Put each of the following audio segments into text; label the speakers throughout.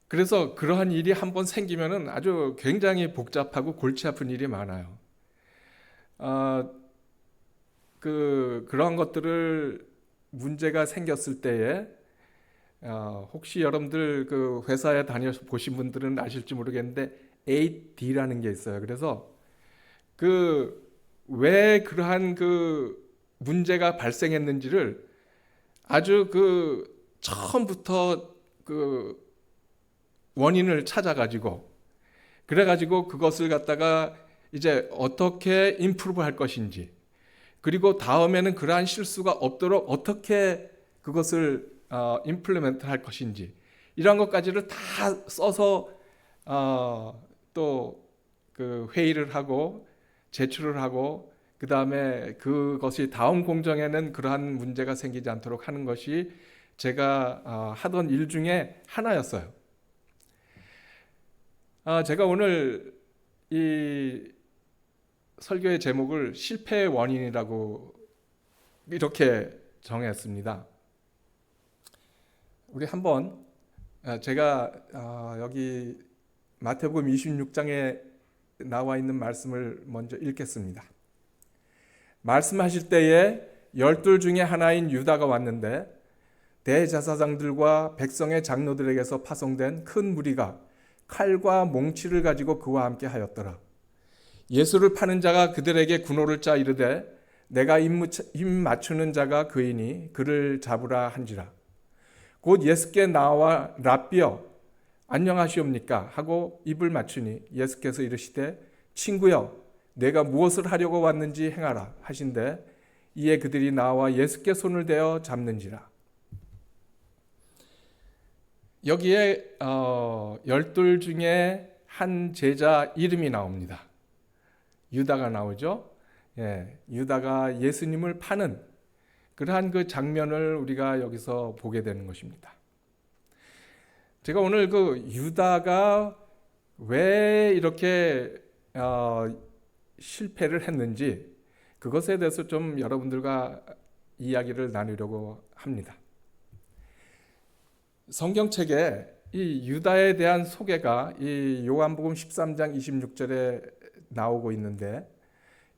Speaker 1: 그래서 그러한 일이 한번 생기면은 아주 굉장히 복잡하고 골치 아픈 일이 많아요. 아, 그런 것들을 문제가 생겼을 때에 혹시 여러분들 그 회사에 다녀 보신 분들은 아실지 모르겠는데 8D라는 게 있어요. 그래서 그 왜 그러한 그 문제가 발생했는지를 아주 그 처음부터 그 원인을 찾아가지고 그래가지고 그것을 갖다가 이제 어떻게 임프루브 할 것인지 그리고 다음에는 그러한 실수가 없도록 어떻게 그것을 임플리멘트 할 것인지 이런 것까지를 다 써서 또 그 회의를 하고 제출을 하고 그 다음에 그것이 다음 공정에는 그러한 문제가 생기지 않도록 하는 것이 제가 하던 일 중에 하나였어요. 제가 오늘 이 설교의 제목을 실패의 원인이라고 이렇게 정했습니다. 우리 한번 제가 여기 마태복음 26장에 나와 있는 말씀을 먼저 읽겠습니다. 말씀하실 때에 12 중에 하나인 유다가 왔는데 대제사장들과 백성의 장로들에게서 파송된 큰 무리가 칼과 몽치를 가지고 그와 함께 하였더라. 예수를 파는 자가 그들에게 군호를 짜 이르되 내가 입 맞추는 자가 그이니 그를 잡으라 한지라. 곧 예수께 나와 랍비여 안녕하시옵니까 하고 입을 맞추니 예수께서 이르시되 친구여 내가 무엇을 하려고 왔는지 행하라 하신대 이에 그들이 나와 예수께 손을 대어 잡는지라. 여기에 12 중에 한 제자 이름이 나옵니다. 유다가 나오죠. 예, 유다가 예수님을 파는 그러한 그 장면을 우리가 여기서 보게 되는 것입니다. 제가 오늘 그 유다가 왜 이렇게 실패를 했는지 그것에 대해서 좀 여러분들과 이야기를 나누려고 합니다. 성경책에 이 유다에 대한 소개가 이 요한복음 13장 26절에 나오고 있는데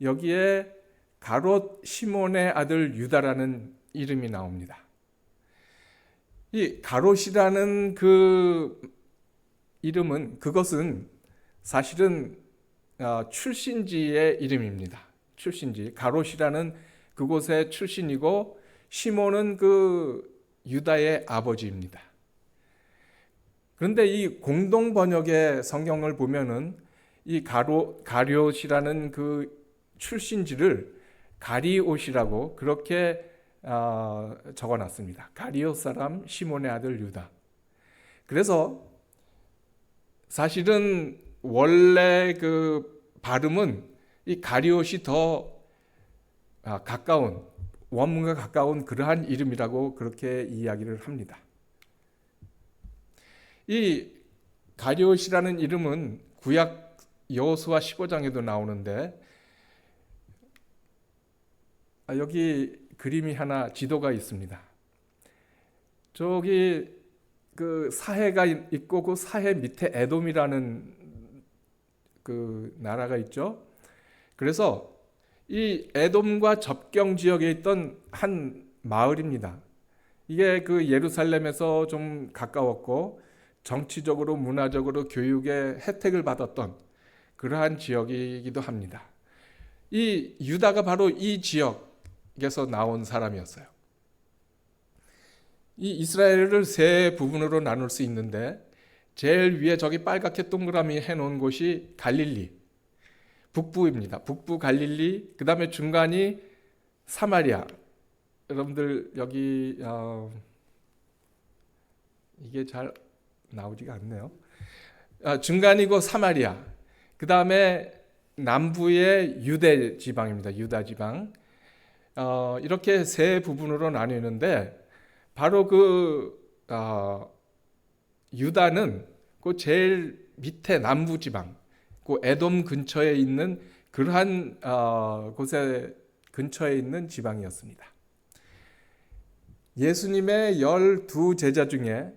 Speaker 1: 여기에 가롯 시몬의 아들 유다라는 이름이 나옵니다. 이 가롯이라는 그 이름은 그것은 사실은 출신지의 이름입니다. 출신지 가롯이라는 그곳의 출신이고 시몬은 그 유다의 아버지입니다. 그런데 이 공동 번역의 성경을 보면은 이 가룟이라는 그 출신지를 가리옷이라고 그렇게 적어놨습니다. 가리옷 사람 시몬의 아들 유다. 그래서 사실은 원래 그 발음은 이 가리옷이 더 가까운 원문과 가까운 그러한 이름이라고 그렇게 이야기를 합니다. 이 가룟이라는 이름은 구약 여호수아 15장에도 나오는데 여기 그림이 하나 지도가 있습니다. 저기 그 사해가 있고 그 사해 밑에 에돔이라는 그 나라가 있죠. 그래서 이 에돔과 접경 지역에 있던 한 마을입니다. 이게 그 예루살렘에서 좀 가까웠고 정치적으로 문화적으로 교육의 혜택을 받았던 그러한 지역이기도 합니다. 이 유다가 바로 이 지역에서 나온 사람이었어요. 이 이스라엘을 세 부분으로 나눌 수 있는데 제일 위에 저기 빨갛게 동그라미 해놓은 곳이 갈릴리 북부입니다. 북부 갈릴리, 그 다음에 중간이 사마리아. 여러분들 여기 이게 잘 나오지가 않네요. 중간이고 사마리아. 그 다음에 남부의 유대 지방입니다. 유다 지방. 이렇게 세 부분으로 나뉘는데 바로 유다는 그 제일 밑에 남부 지방, 그 에돔 근처에 있는 그러한 곳에 근처에 있는 지방이었습니다. 예수님의 12 제자 중에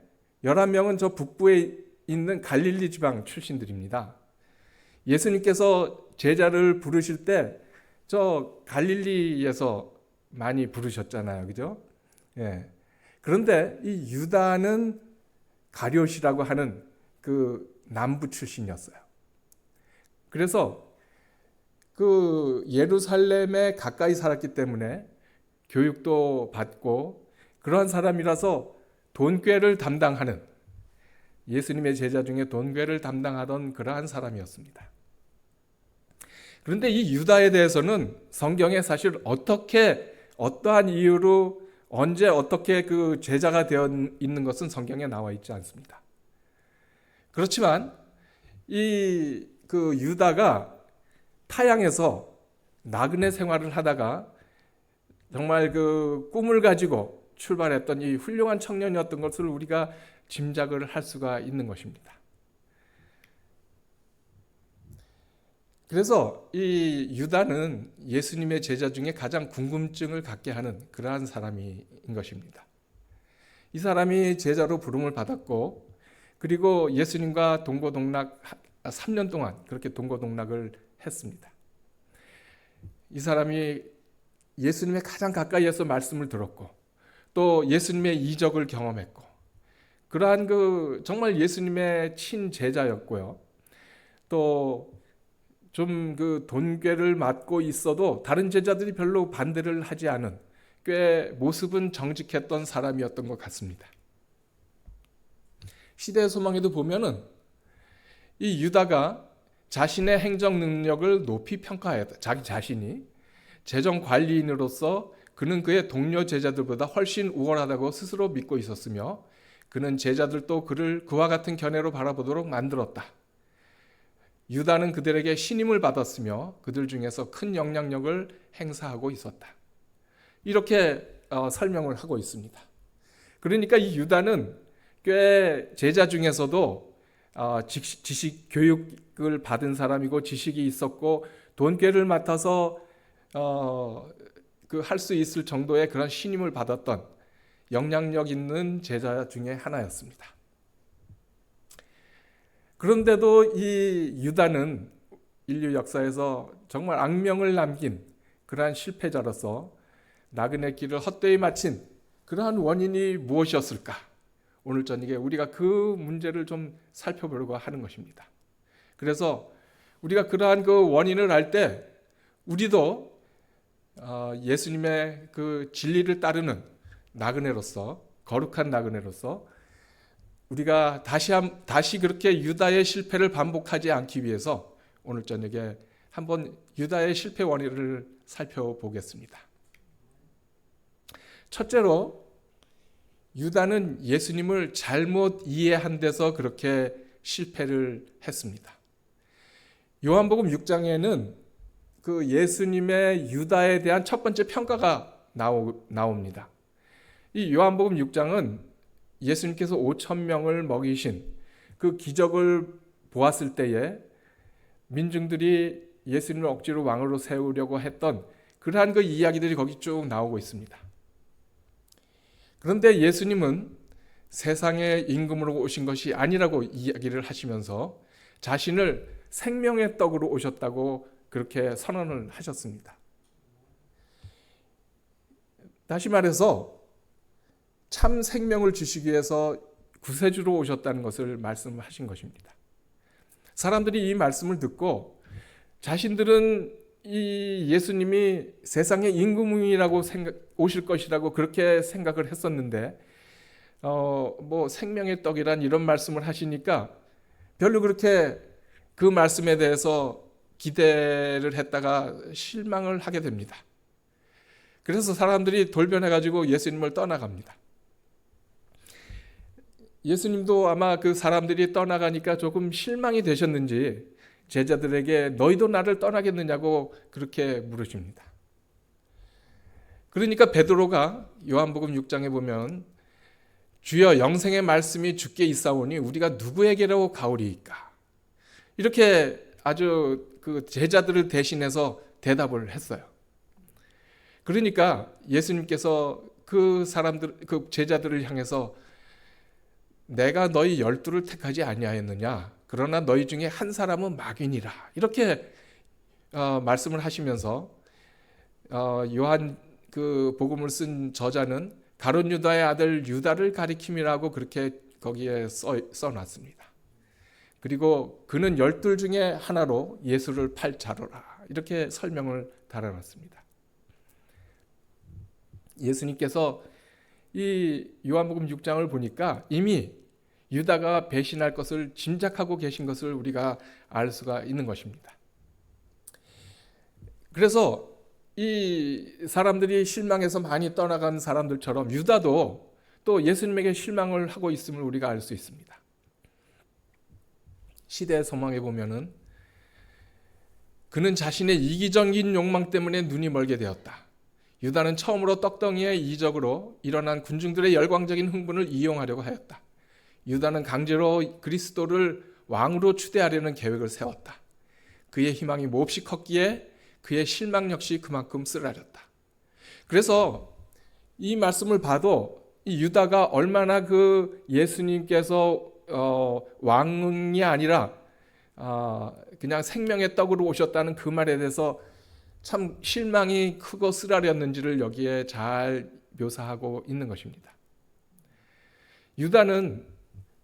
Speaker 1: 11명은 저 북부에 있는 갈릴리 지방 출신들입니다. 예수님께서 제자를 부르실 때 저 갈릴리에서 많이 부르셨잖아요. 그죠? 예. 그런데 이 유다는 가룟이라고 하는 그 남부 출신이었어요. 그래서 그 예루살렘에 가까이 살았기 때문에 교육도 받고 그러한 사람이라서 돈꾀를 담당하는, 예수님의 제자 중에 돈꾀를 담당하던 그러한 사람이었습니다. 그런데 이 유다에 대해서는 성경에 사실 어떠한 이유로 언제 어떻게 그 제자가 되어 있는 것은 성경에 나와 있지 않습니다. 그렇지만 이 그 유다가 타향에서 나그네 생활을 하다가 정말 그 꿈을 가지고 출발했던 이 훌륭한 청년이었던 것을 우리가 짐작을 할 수가 있는 것입니다. 그래서 이 유다는 예수님의 제자 중에 가장 궁금증을 갖게 하는 그러한 사람인 것입니다. 이 사람이 제자로 부름을 받았고, 그리고 예수님과 동고동락 3년 동안 그렇게 동고동락을 했습니다. 이 사람이 예수님의 가장 가까이에서 말씀을 들었고, 또 예수님의 이적을 경험했고, 그러한 그 정말 예수님의 친제자였고요. 또 좀 그 돈궤를 맡고 있어도 다른 제자들이 별로 반대를 하지 않은, 꽤 모습은 정직했던 사람이었던 것 같습니다. 시대의 소망에도 보면은 이 유다가 자신의 행정 능력을 높이 평가하였다. 자기 자신이 재정 관리인으로서 그는 그의 동료 제자들보다 훨씬 우월하다고 스스로 믿고 있었으며, 그는 제자들도 그를 그와 같은 견해로 바라보도록 만들었다. 유다는 그들에게 신임을 받았으며 그들 중에서 큰 영향력을 행사하고 있었다. 이렇게 설명을 하고 있습니다. 그러니까 이 유다는 꽤 제자 중에서도 지식 교육을 받은 사람이고 지식이 있었고 돈궤를 맡아서 그 할 수 있을 정도의 그런 신임을 받았던 영향력 있는 제자 중에 하나였습니다. 그런데도 이 유다는 인류 역사에서 정말 악명을 남긴 그러한 실패자로서 나그네 길을 헛되이 마친 그러한 원인이 무엇이었을까? 오늘 저녁에 우리가 그 문제를 좀 살펴보려고 하는 것입니다. 그래서 우리가 그러한 그 원인을 알 때 우리도 예수님의 그 진리를 따르는 나그네로서, 거룩한 나그네로서 우리가 다시 그렇게 유다의 실패를 반복하지 않기 위해서 오늘 저녁에 한번 유다의 실패 원인을 살펴보겠습니다. 첫째로 유다는 예수님을 잘못 이해한 데서 그렇게 실패를 했습니다. 요한복음 6장에는 그 예수님의 유다에 대한 첫 번째 평가가 나옵니다. 이 요한복음 6장은 예수님께서 5,000명을 먹이신 그 기적을 보았을 때에 민중들이 예수님을 억지로 왕으로 세우려고 했던 그러한 그 이야기들이 거기 쭉 나오고 있습니다. 그런데 예수님은 세상의 임금으로 오신 것이 아니라고 이야기를 하시면서 자신을 생명의 떡으로 오셨다고 그렇게 선언을 하셨습니다. 다시 말해서 참 생명을 주시기 위해서 구세주로 오셨다는 것을 말씀하신 것입니다. 사람들이 이 말씀을 듣고 자신들은 이 예수님이 세상의 임금이라고 오실 것이라고 그렇게 생각을 했었는데 뭐 생명의 떡이란 이런 말씀을 하시니까 별로 그렇게 그 말씀에 대해서 기대를 했다가 실망을 하게 됩니다. 그래서 사람들이 돌변해가지고 예수님을 떠나갑니다. 예수님도 아마 그 사람들이 떠나가니까 조금 실망이 되셨는지 제자들에게 너희도 나를 떠나겠느냐고 그렇게 물으십니다. 그러니까 베드로가 요한복음 6장에 보면 주여 영생의 말씀이 주께 있사오니 우리가 누구에게로 가오리이까? 이렇게 아주 그 제자들을 대신해서 대답을 했어요. 그러니까 예수님께서 그 제자들을 향해서 내가 너희 12를 택하지 아니하였느냐? 그러나 너희 중에 한 사람은 마귀니라. 이렇게 말씀을 하시면서 요한 그 복음을 쓴 저자는 가룟 유다의 아들 유다를 가리킴이라고 그렇게 거기에 써놨습니다. 그리고 그는 12 중에 하나로 예수를 팔 자로라. 이렇게 설명을 달아놨습니다. 예수님께서 이 요한복음 6장을 보니까 이미 유다가 배신할 것을 짐작하고 계신 것을 우리가 알 수가 있는 것입니다. 그래서 이 사람들이 실망해서 많이 떠나간 사람들처럼 유다도 또 예수님에게 실망을 하고 있음을 우리가 알 수 있습니다. 시대의 소망에 보면은 그는 자신의 이기적인 욕망 때문에 눈이 멀게 되었다. 유다는 처음으로 떡덩이의 이적으로 일어난 군중들의 열광적인 흥분을 이용하려고 하였다. 유다는 강제로 그리스도를 왕으로 추대하려는 계획을 세웠다. 그의 희망이 몹시 컸기에 그의 실망 역시 그만큼 쓰라렸다. 그래서 이 말씀을 봐도 이 유다가 얼마나 그 예수님께서 왕이 아니라 그냥 생명의 떡으로 오셨다는 그 말에 대해서 참 실망이 크고 쓰라렸는지를 여기에 잘 묘사하고 있는 것입니다. 유다는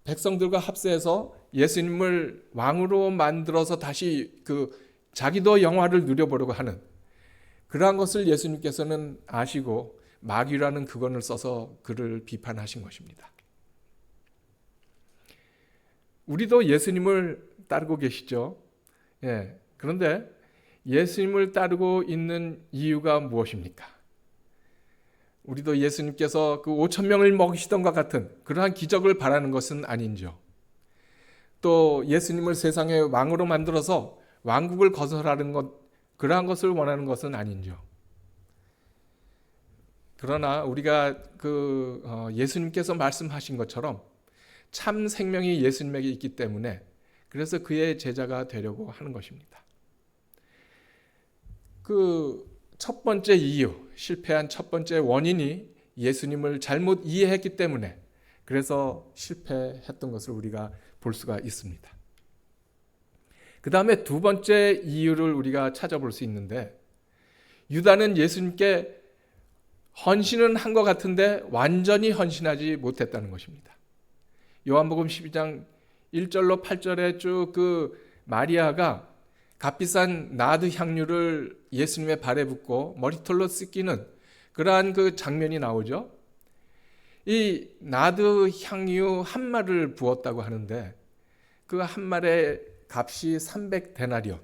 Speaker 1: 백성들과 합세해서 예수님을 왕으로 만들어서 다시 자기도 영화를 누려보려고 하는 그러한 것을 예수님께서는 아시고 마귀라는 그건을 써서 그를 비판하신 것입니다. 우리도 예수님을 따르고 계시죠. 그런데 예수님을 따르고 있는 이유가 무엇입니까? 우리도 예수님께서 그 5,000명을 먹이시던 것 같은 그러한 기적을 바라는 것은 아닌지요. 또 예수님을 세상의 왕으로 만들어서 왕국을 건설하는 것, 그러한 것을 원하는 것은 아닌지요. 그러나 우리가 예수님께서 말씀하신 것처럼 참 생명이 예수님에게 있기 때문에 그래서 그의 제자가 되려고 하는 것입니다. 그 첫 번째 이유, 실패한 첫 번째 원인이 예수님을 잘못 이해했기 때문에 그래서 실패했던 것을 우리가 볼 수가 있습니다. 그 다음에 두 번째 이유를 우리가 찾아볼 수 있는데 유다는 예수님께 헌신은 한 것 같은데 완전히 헌신하지 못했다는 것입니다. 요한복음 12장 1절로 8절에 쭉 마리아가 값비싼 나드 향유를 예수님의 발에 붓고 머리털로 씻기는 그러한 그 장면이 나오죠. 이 나드 향유 한 말을 부었다고 하는데 그 한 말의 값이 300데나리온.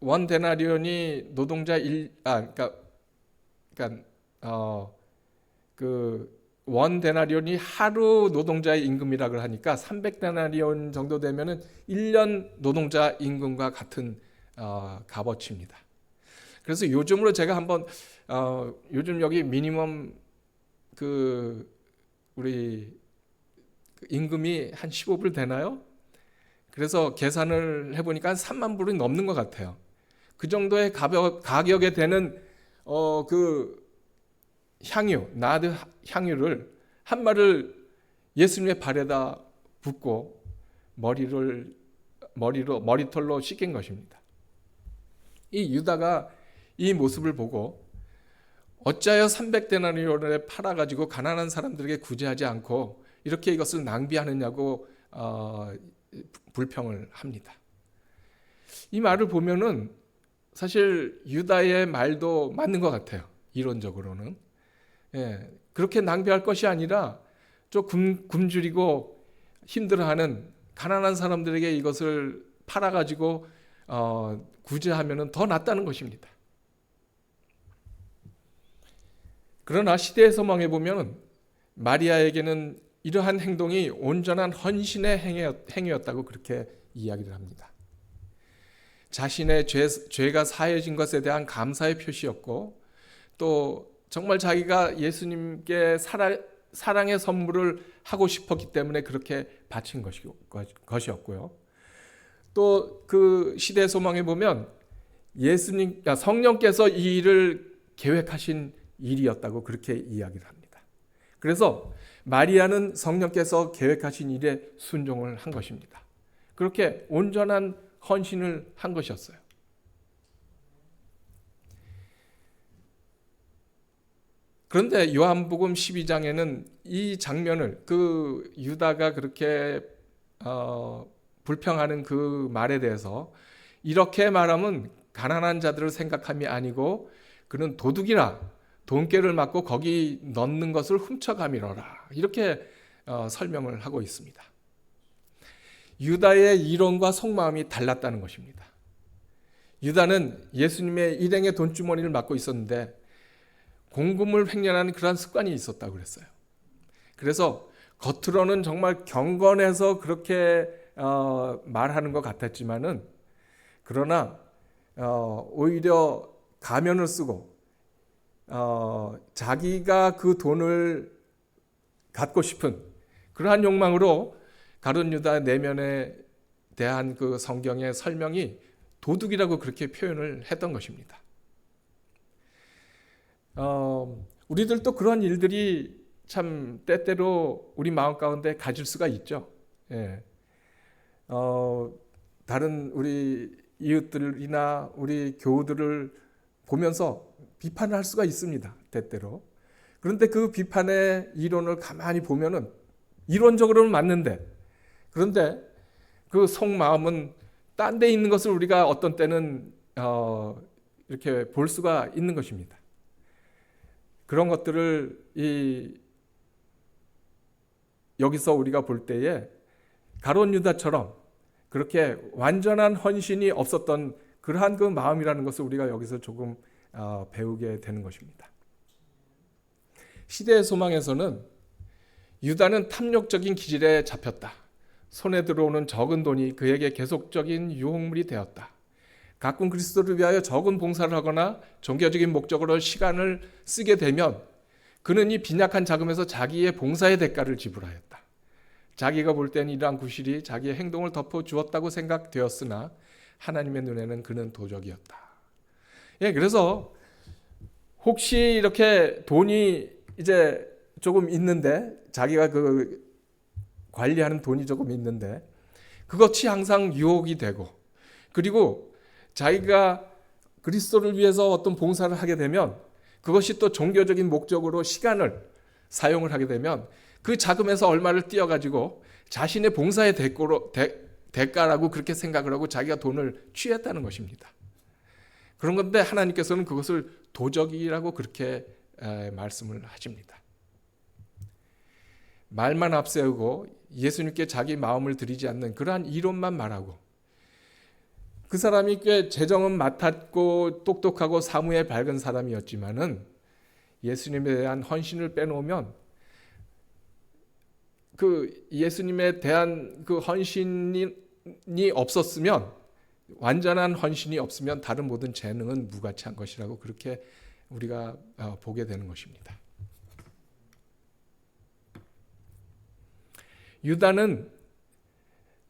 Speaker 1: 원 데나리온이 노동자 원 데나리온이 하루 노동자의 임금이라고 하니까 300데나리온 정도 되면은 1년 노동자 임금과 같은 값어치입니다. 그래서 요즘으로 제가 한번 요즘 여기 미니멈 우리 임금이 한 15불 되나요? 그래서 계산을 해보니까 한 3만 불이 넘는 것 같아요. 그 정도의 가격에 되는 향유, 나드 향유를 한 말을 예수님의 발에다 붓고 머리털로 씻긴 것입니다. 이 유다가 이 모습을 보고 어찌하여 300데나리온에 팔아가지고 가난한 사람들에게 구제하지 않고 이렇게 이것을 낭비하느냐고 불평을 합니다. 이 말을 보면은 사실 유다의 말도 맞는 것 같아요. 이론적으로는. 그렇게 낭비할 것이 아니라 좀 굶주리고 힘들어하는 가난한 사람들에게 이것을 팔아가지고 구제하면 더 낫다는 것입니다. 그러나 시대의 소망에 보면 마리아에게는 이러한 행동이 온전한 헌신의 행위였다고 그렇게 이야기를 합니다. 자신의 죄가 사해진 것에 대한 감사의 표시였고 또 정말 자기가 예수님께 사랑의 선물을 하고 싶었기 때문에 그렇게 바친 것이었고요. 또 그 시대의 소망에 보면 성령께서 이 일을 계획하신 일이었다고 그렇게 이야기를 합니다. 그래서 마리아는 성령께서 계획하신 일에 순종을 한 것입니다. 그렇게 온전한 헌신을 한 것이었어요. 그런데 요한복음 12장에는 이 장면을, 그 유다가 그렇게 불평하는 그 말에 대해서 이렇게 말하면 가난한 자들을 생각함이 아니고 그는 도둑이라 돈깨를 맞고 거기 넣는 것을 훔쳐가미러라, 이렇게 설명을 하고 있습니다. 유다의 이론과 속마음이 달랐다는 것입니다. 유다는 예수님의 일행의 돈주머니를 맡고 있었는데 공금을 횡령하는 그런 습관이 있었다고 그랬어요. 그래서 겉으로는 정말 경건해서 그렇게 말하는 것 같았지만은, 그러나 오히려 가면을 쓰고 자기가 그 돈을 갖고 싶은 그러한 욕망으로 가룟 유다 내면에 대한 그 성경의 설명이 도둑이라고 그렇게 표현을 했던 것입니다. 우리들도 그런 일들이 참 때때로 우리 마음 가운데 가질 수가 있죠. 예. 다른 우리 이웃들이나 우리 교우들을 보면서 비판을 할 수가 있습니다. 때때로. 그런데 그 비판의 이론을 가만히 보면은 이론적으로는 맞는데, 그런데 그 속마음은 딴 데 있는 것을 우리가 어떤 때는 이렇게 볼 수가 있는 것입니다. 그런 것들을 여기서 우리가 볼 때에 가룟 유다처럼 그렇게 완전한 헌신이 없었던 그러한 그 마음이라는 것을 우리가 여기서 조금 배우게 되는 것입니다. 시대의 소망에서는 유다는 탐욕적인 기질에 잡혔다. 손에 들어오는 적은 돈이 그에게 계속적인 유혹물이 되었다. 가끔 그리스도를 위하여 적은 봉사를 하거나 종교적인 목적으로 시간을 쓰게 되면 그는 이 빈약한 자금에서 자기의 봉사의 대가를 지불하였다. 자기가 볼 때는 이러한 구실이 자기의 행동을 덮어주었다고 생각되었으나 하나님의 눈에는 그는 도적이었다. 예, 그래서 혹시 이렇게 돈이 이제 조금 있는데, 자기가 그 관리하는 돈이 조금 있는데 그것이 항상 유혹이 되고, 그리고 자기가 그리스도를 위해서 어떤 봉사를 하게 되면 그것이 또 종교적인 목적으로 시간을 사용을 하게 되면 그 자금에서 얼마를 띄어가지고 자신의 봉사의 대가라고 그렇게 생각을 하고 자기가 돈을 취했다는 것입니다. 그런 건데 하나님께서는 그것을 도적이라고 그렇게 말씀을 하십니다. 말만 앞세우고 예수님께 자기 마음을 드리지 않는 그러한 이론만 말하고, 그 사람이 꽤 재정은 맡았고 똑똑하고 사무에 밝은 사람이었지만은 예수님에 대한 헌신을 빼놓으면, 그 예수님에 대한 그 헌신이 없었으면, 완전한 헌신이 없으면 다른 모든 재능은 무가치한 것이라고 그렇게 우리가 보게 되는 것입니다. 유다는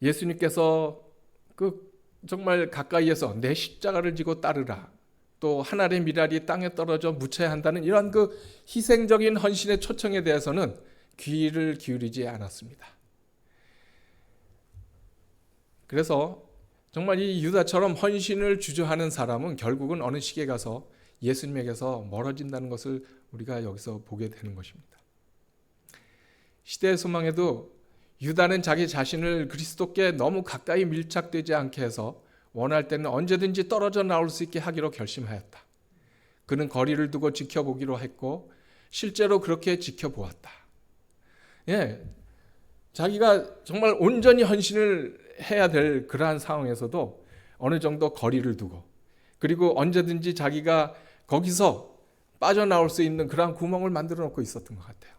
Speaker 1: 예수님께서 그 정말 가까이에서 내 십자가를 지고 따르라, 또 하늘의 미랄이 땅에 떨어져 묻혀야 한다는 이러한 그 희생적인 헌신의 초청에 대해서는 귀를 기울이지 않았습니다. 그래서 정말 이 유다처럼 헌신을 주저하는 사람은 결국은 어느 시기에 가서 예수님에게서 멀어진다는 것을 우리가 여기서 보게 되는 것입니다. 시대의 소망에도 유다는 자기 자신을 그리스도께 너무 가까이 밀착되지 않게 해서 원할 때는 언제든지 떨어져 나올 수 있게 하기로 결심하였다. 그는 거리를 두고 지켜보기로 했고 실제로 그렇게 지켜보았다. 예, 자기가 정말 온전히 헌신을 해야 될 그러한 상황에서도 어느 정도 거리를 두고, 그리고 언제든지 자기가 거기서 빠져나올 수 있는 그러한 구멍을 만들어 놓고 있었던 것 같아요.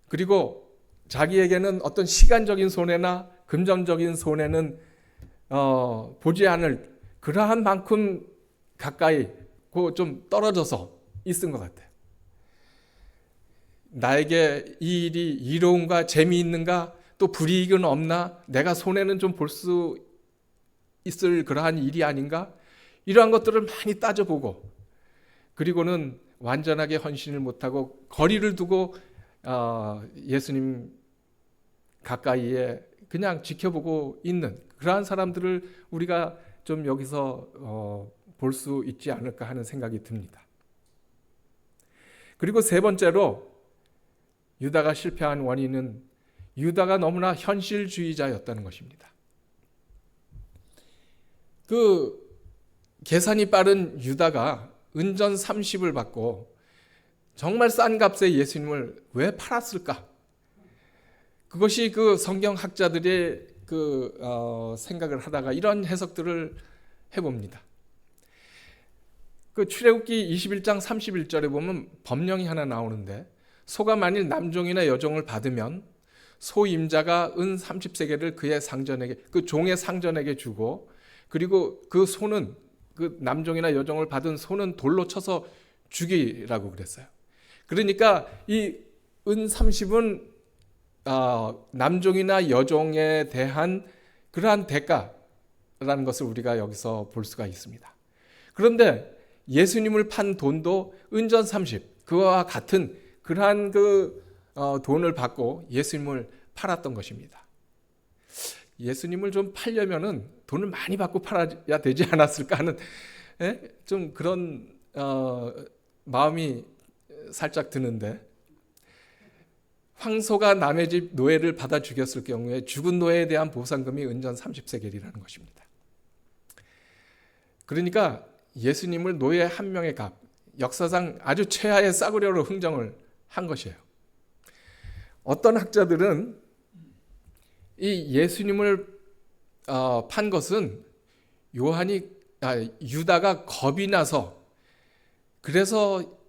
Speaker 1: 그리고 자기에게는 어떤 시간적인 손해나 금전적인 손해는 보지 않을 그러한 만큼 가까이 좀 떨어져서 있은 것 같아요. 나에게 이 일이 이로운가 재미있는가 또 불이익은 없나, 내가 손해는 좀 볼 수 있을 그러한 일이 아닌가, 이러한 것들을 많이 따져보고, 그리고는 완전하게 헌신을 못하고 거리를 두고 예수님 가까이에 그냥 지켜보고 있는 그러한 사람들을 우리가 좀 여기서 볼 수 있지 않을까 하는 생각이 듭니다. 그리고 세 번째로 유다가 실패한 원인은 유다가 너무나 현실주의자였다는 것입니다. 그 계산이 빠른 유다가 은전 30을 받고 정말 싼 값에 예수님을 왜 팔았을까? 그것이 그 성경학자들의 생각을 하다가 이런 해석들을 해봅니다. 그 출애굽기 21장 31절에 보면 법령이 하나 나오는데, 소가 만일 남종이나 여종을 받으면 소 임자가 은 30세겔을 그의 상전에게, 그 종의 상전에게 주고, 그리고 그 소는, 그 남종이나 여종을 받은 소는 돌로 쳐서 죽이라고 그랬어요. 그러니까 이 은 30은 남종이나 여종에 대한 그러한 대가라는 것을 우리가 여기서 볼 수가 있습니다. 그런데 예수님을 판 돈도 은전 30, 그와 같은 그러한 돈을 받고 예수님을 팔았던 것입니다. 예수님을 좀 팔려면은 돈을 많이 받고 팔아야 되지 않았을까 하는 좀 그런 마음이 살짝 드는데, 황소가 남의 집 노예를 받아 죽였을 경우에 죽은 노예에 대한 보상금이 은전 30세겔이라는 것입니다. 그러니까 예수님을 노예 한 명의 값, 역사상 아주 최하의 싸구려로 흥정을 한 것이에요. 어떤 학자들은 이 예수님을 판 것은 유다가 겁이 나서, 그래서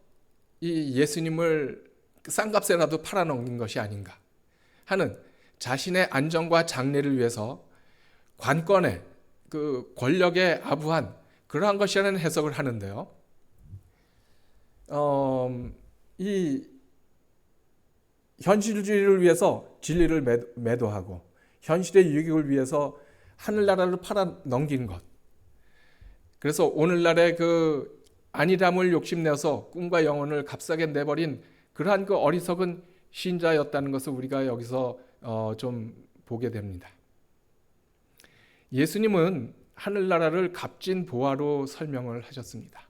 Speaker 1: 이 예수님을 싼 값에라도 팔아넘긴 것이 아닌가 하는, 자신의 안정과 장래를 위해서 관권의 그 권력에 아부한 그러한 것이라는 해석을 하는데요. 이 현실주의를 위해서 진리를 매도하고 현실의 유익을 위해서 하늘나라를 팔아 넘긴 것. 그래서 오늘날의 그 안일함을 욕심내서 꿈과 영혼을 값싸게 내버린 그러한 그 어리석은 신자였다는 것을 우리가 여기서 좀 보게 됩니다. 예수님은 하늘나라를 값진 보화로 설명을 하셨습니다.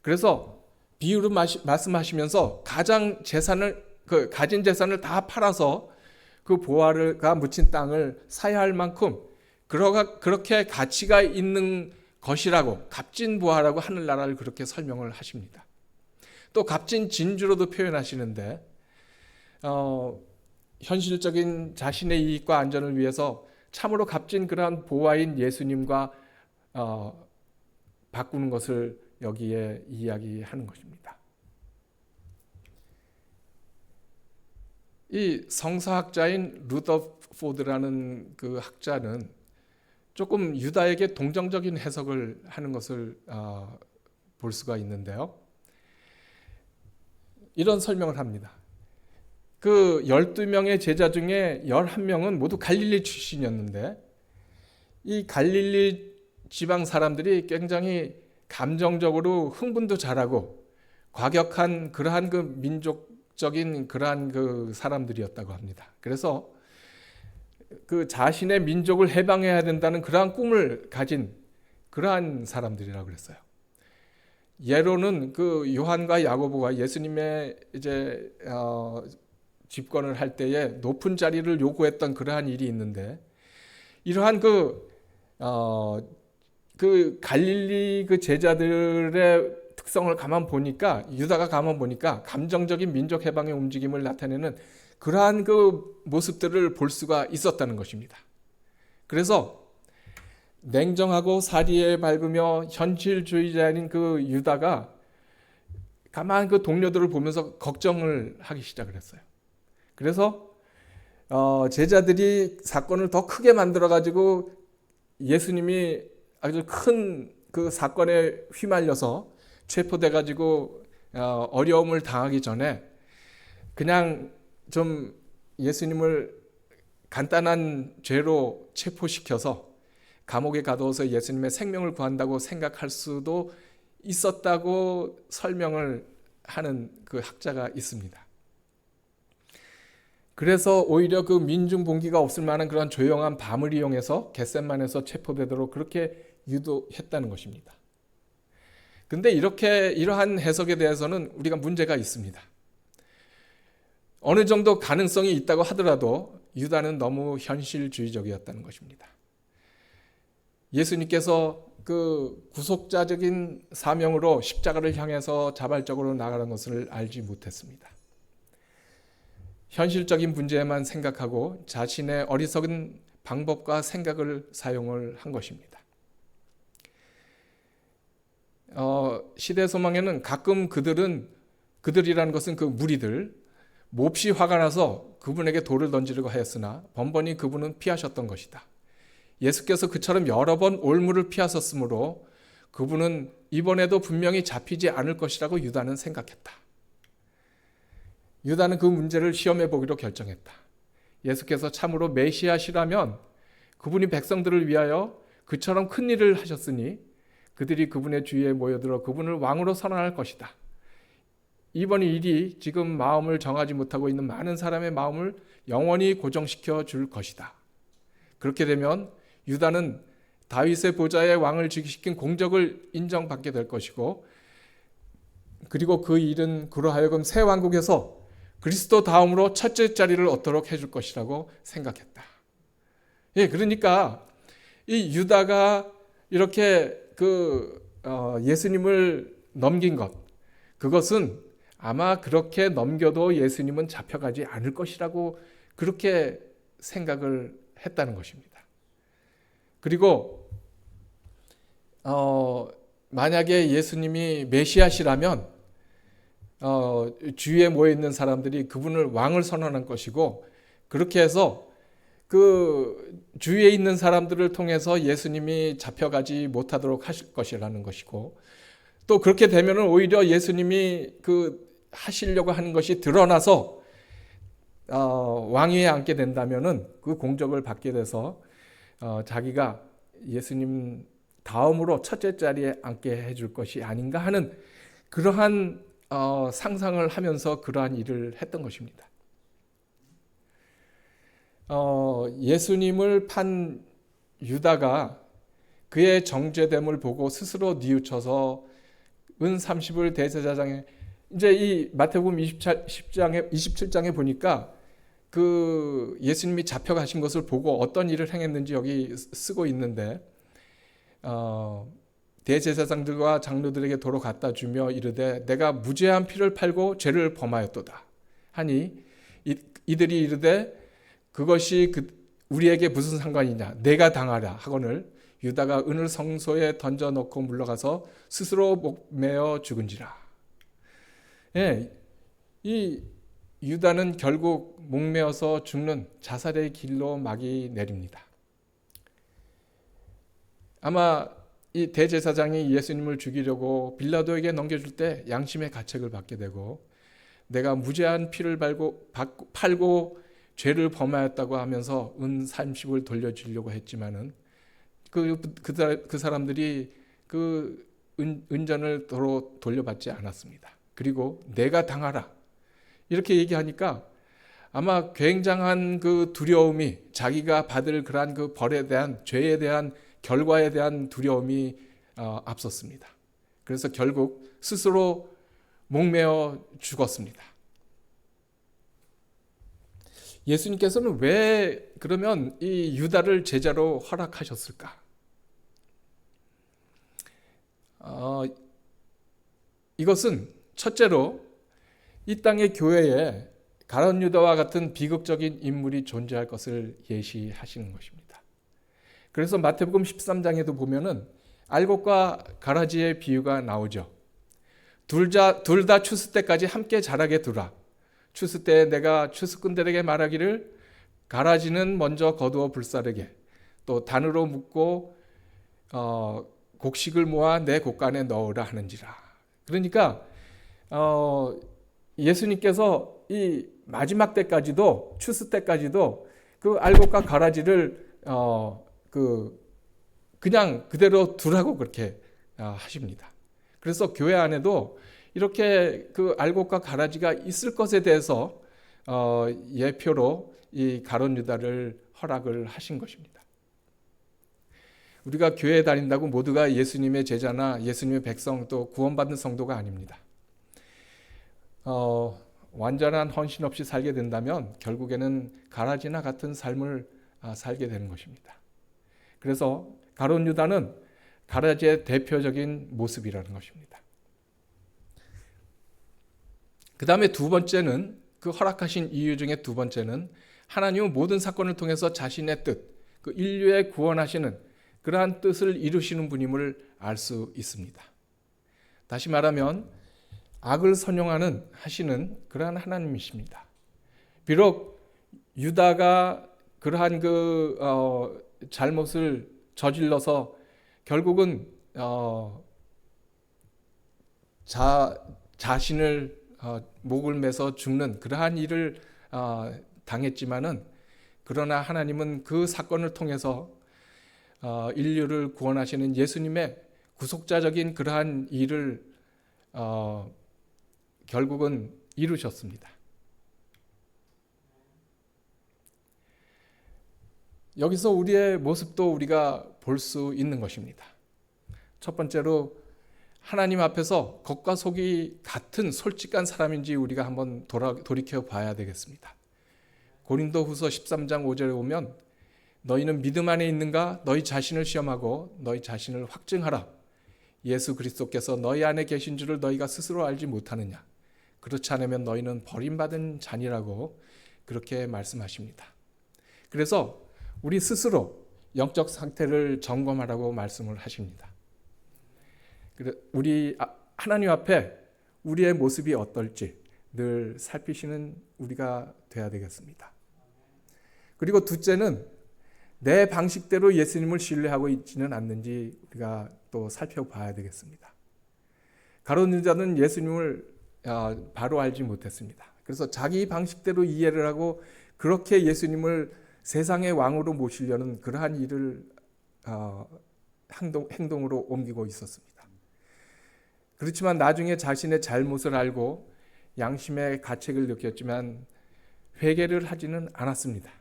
Speaker 1: 그래서 비유로 말씀하시면서 가진 재산을 다 팔아서 그 보화가 묻힌 땅을 사야 할 만큼 그렇게 가치가 있는 것이라고, 값진 보화라고 하늘나라를 그렇게 설명을 하십니다. 또 값진 진주로도 표현하시는데, 현실적인 자신의 이익과 안전을 위해서 참으로 값진 그러한 보화인 예수님과 바꾸는 것을 여기에 이야기하는 것입니다. 이 성서학자인 루더포드라는 그 학자는 조금 유다에게 동정적인 해석을 하는 것을 볼 수가 있는데요. 이런 설명을 합니다. 그 12명의 제자 중에 11명은 모두 갈릴리 출신이었는데, 이 갈릴리 지방 사람들이 굉장히 감정적으로 흥분도 잘하고 과격한 그러한 그 민족적인 그러한 그 사람들이었다고 합니다. 그래서 그 자신의 민족을 해방해야 된다는 그러한 꿈을 가진 그러한 사람들이라고 그랬어요. 예로는 그 요한과 야고보가 예수님의 이제 집권을 할 때에 높은 자리를 요구했던 그러한 일이 있는데, 이러한 그 갈릴리 그 제자들의 특성을 유다가 가만 보니까 감정적인 민족 해방의 움직임을 나타내는 그러한 그 모습들을 볼 수가 있었다는 것입니다. 그래서 냉정하고 사리에 밟으며 현실주의자인 그 유다가 가만 그 동료들을 보면서 걱정을 하기 시작을 했어요. 그래서 제자들이 사건을 더 크게 만들어 가지고 예수님이 아주 큰 그 사건에 휘말려서 체포돼 가지고 어려움을 당하기 전에 그냥 좀 예수님을 간단한 죄로 체포시켜서 감옥에 가두어서 예수님의 생명을 구한다고 생각할 수도 있었다고 설명을 하는 그 학자가 있습니다. 그래서 오히려 그 민중 봉기가 없을 만한 그런 조용한 밤을 이용해서 겟셋만에서 체포되도록 그렇게 유도했다는 것입니다. 근데 이러한 해석에 대해서는 우리가 문제가 있습니다. 어느 정도 가능성이 있다고 하더라도 유다는 너무 현실주의적이었다는 것입니다. 예수님께서 그 구속자적인 사명으로 십자가를 향해서 자발적으로 나가는 것을 알지 못했습니다. 현실적인 문제에만 생각하고 자신의 어리석은 방법과 생각을 사용을 한 것입니다. 시대 소망에는 가끔 그들이라는 것은 그 무리들 몹시 화가 나서 그분에게 돌을 던지려고 하였으나 번번이 그분은 피하셨던 것이다. 예수께서 그처럼 여러 번 올무를 피하셨으므로 그분은 이번에도 분명히 잡히지 않을 것이라고 유다는 생각했다. 유다는 그 문제를 시험해 보기로 결정했다. 예수께서 참으로 메시아시라면 그분이 백성들을 위하여 그처럼 큰 일을 하셨으니 그들이 그분의 주위에 모여들어 그분을 왕으로 선언할 것이다. 이번 일이 지금 마음을 정하지 못하고 있는 많은 사람의 마음을 영원히 고정시켜 줄 것이다. 그렇게 되면 유다는 다윗의 보좌에 왕을 즉위시킨 공적을 인정받게 될 것이고, 그리고 그 일은 그로 하여금 새 왕국에서 그리스도 다음으로 첫째 자리를 얻도록 해줄 것이라고 생각했다. 예, 그러니까 이 유다가 이렇게 예수님을 넘긴 것, 그것은 아마 그렇게 넘겨도 예수님은 잡혀가지 않을 것이라고 그렇게 생각을 했다는 것입니다. 그리고 만약에 예수님이 메시아시라면 주위에 모여 있는 사람들이 그분을 왕을 선언할 것이고, 그렇게 해서 그 주위에 있는 사람들을 통해서 예수님이 잡혀가지 못하도록 하실 것이라는 것이고, 또 그렇게 되면은 오히려 예수님이 하시려고 하는 것이 드러나서 왕위에 앉게 된다면은 그 공적을 받게 돼서 자기가 예수님 다음으로 첫째 자리에 앉게 해줄 것이 아닌가 하는 그러한 상상을 하면서 그러한 일을 했던 것입니다. 예수님을 판 유다가 그의 정죄됨을 보고 스스로 뉘우쳐서 은 30을 대제사장에, 이제 이 마태복음 27장에 보니까 그 예수님이 잡혀가신 것을 보고 어떤 일을 행했는지 여기 쓰고 있는데, 대제사장들과 장로들에게 도로 갖다 주며 이르되 내가 무죄한 피를 팔고 죄를 범하였도다 하니 이들이 이르되 그것이 우리에게 무슨 상관이냐, 내가 당하라 하거늘 유다가 은을 성소에 던져놓고 물러가서 스스로 목매어 죽은지라. 예, 이 유다는 결국 목매어서 죽는 자살의 길로 막이 내립니다. 아마 이 대제사장이 예수님을 죽이려고 빌라도에게 넘겨줄 때 양심의 가책을 받게 되고, 내가 무죄한 피를 팔고 죄를 범하였다고 하면서 은 30을 돌려주려고 했지만은 그 사람들이 그 은전을 도로 돌려받지 않았습니다. 그리고 내가 당하라 이렇게 얘기하니까 아마 굉장한 그 두려움이, 자기가 받을 그러한 그 벌에 대한, 죄에 대한 결과에 대한 두려움이 앞섰습니다. 그래서 결국 스스로 목매어 죽었습니다. 예수님께서는 왜 그러면 이 유다를 제자로 허락하셨을까? 이것은 첫째로 이 땅의 교회에 가룟 유다와 같은 비극적인 인물이 존재할 것을 예시하시는 것입니다. 그래서 마태복음 13장에도 보면은 알곡과 가라지의 비유가 나오죠. 둘 다 추수 때까지 함께 자라게 두라. 추수 때에 내가 추수꾼들에게 말하기를 가라지는 먼저 거두어 불사르게, 또 단으로 묶고 곡식을 모아 내 곡간에 넣으라 하는지라. 그러니까 예수님께서 이 마지막 때까지도, 추수 때까지도 그 알곡과 가라지를 그냥 그대로 두라고 그렇게 하십니다. 그래서 교회 안에도 이렇게 그 알곡과 가라지가 있을 것에 대해서 예표로 이 가룟 유다를 허락을 하신 것입니다. 우리가 교회에 다닌다고 모두가 예수님의 제자나 예수님의 백성 또 구원받는 성도가 아닙니다. 완전한 헌신 없이 살게 된다면 결국에는 가라지나 같은 삶을 살게 되는 것입니다. 그래서 가룟 유다는 가라지의 대표적인 모습이라는 것입니다. 그 다음에 두 번째는, 그 허락하신 이유 중에 두 번째는 하나님은 모든 사건을 통해서 자신의 뜻, 그 인류의 구원하시는 그러한 뜻을 이루시는 분임을 알 수 있습니다. 다시 말하면 악을 선용하는 하시는 그러한 하나님이십니다. 비록 유다가 그러한 잘못을 저질러서 결국은 자신을 목을 매서 죽는 그러한 일을 당했지만은, 그러나 하나님은 그 사건을 통해서 인류를 구원하시는 예수님의 구속자적인 그러한 일을 결국은 이루셨습니다. 여기서 우리의 모습도 우리가 볼 수 있는 것입니다. 첫 번째로 하나님 앞에서 겉과 속이 같은 솔직한 사람인지 우리가 한번 돌이켜 봐야 되겠습니다. 고린도후서 13장 5절에 보면 너희는 믿음 안에 있는가? 너희 자신을 시험하고 너희 자신을 확증하라. 예수 그리스도께서 너희 안에 계신 줄을 너희가 스스로 알지 못하느냐? 그렇지 않으면 너희는 버림받은 자니라고 그렇게 말씀하십니다. 그래서 우리 스스로 영적 상태를 점검하라고 말씀을 하십니다. 우리 하나님 앞에 우리의 모습이 어떨지 늘 살피시는 우리가 돼야 되겠습니다. 그리고 둘째는 내 방식대로 예수님을 신뢰하고 있지는 않는지 우리가 또 살펴봐야 되겠습니다. 가룟 유다는 예수님을 바로 알지 못했습니다. 그래서 자기 방식대로 이해를 하고 그렇게 예수님을 세상의 왕으로 모시려는 그러한 일을 행동으로 옮기고 있었습니다. 그렇지만 나중에 자신의 잘못을 알고 양심의 가책을 느꼈지만 회개를 하지는 않았습니다.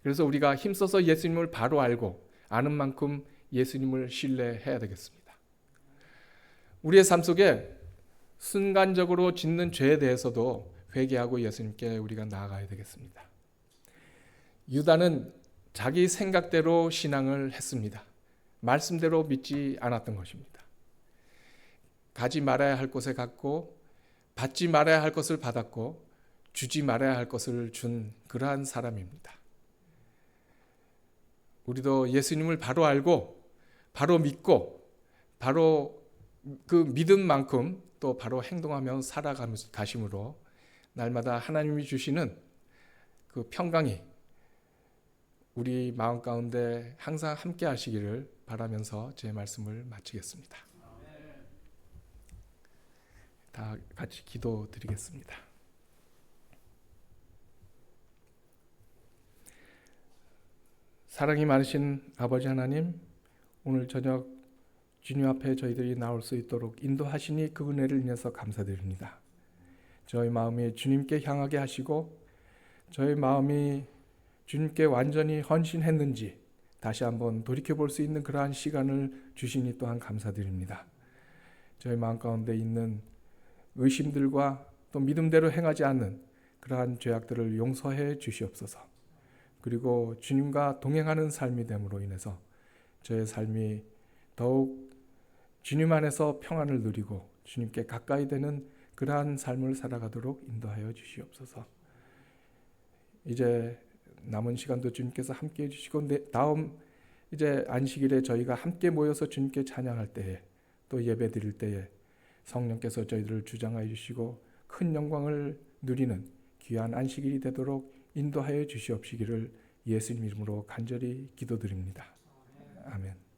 Speaker 1: 그래서 우리가 힘써서 예수님을 바로 알고 아는 만큼 예수님을 신뢰해야 되겠습니다. 우리의 삶 속에 순간적으로 짓는 죄에 대해서도 회개하고 예수님께 우리가 나아가야 되겠습니다. 유다는 자기 생각대로 신앙을 했습니다. 말씀대로 믿지 않았던 것입니다. 가지 말아야 할 곳에 갔고 받지 말아야 할 것을 받았고 주지 말아야 할 것을 준 그러한 사람입니다. 우리도 예수님을 바로 알고 바로 믿고 바로 그 믿음만큼 또 바로 행동하며 살아가심으로 날마다 하나님이 주시는 그 평강이 우리 마음 가운데 항상 함께 하시기를 바라면서 제 말씀을 마치겠습니다. 다 같이 기도드리겠습니다. 사랑이 많으신 아버지 하나님, 오늘 저녁 주님 앞에 저희들이 나올 수 있도록 인도하시니 그 은혜를 인해서 감사드립니다. 저희 마음이 주님께 향하게 하시고 저희 마음이 주님께 완전히 헌신했는지 다시 한번 돌이켜볼 수 있는 그러한 시간을 주시니 또한 감사드립니다. 저희 마음 가운데 있는 의심들과 또 믿음대로 행하지 않는 그러한 죄악들을 용서해 주시옵소서. 그리고 주님과 동행하는 삶이 됨으로 인해서 저의 삶이 더욱 주님 안에서 평안을 누리고 주님께 가까이 되는 그러한 삶을 살아가도록 인도하여 주시옵소서. 이제 남은 시간도 주님께서 함께 해주시고 다음 이제 안식일에 저희가 함께 모여서 주님께 찬양할 때에 또 예배 드릴 때에 성령께서 저희들을 주장하여 주시고 큰 영광을 누리는 귀한 안식일이 되도록 인도하여 주시옵시기를 예수님 이름으로 간절히 기도드립니다. 아멘.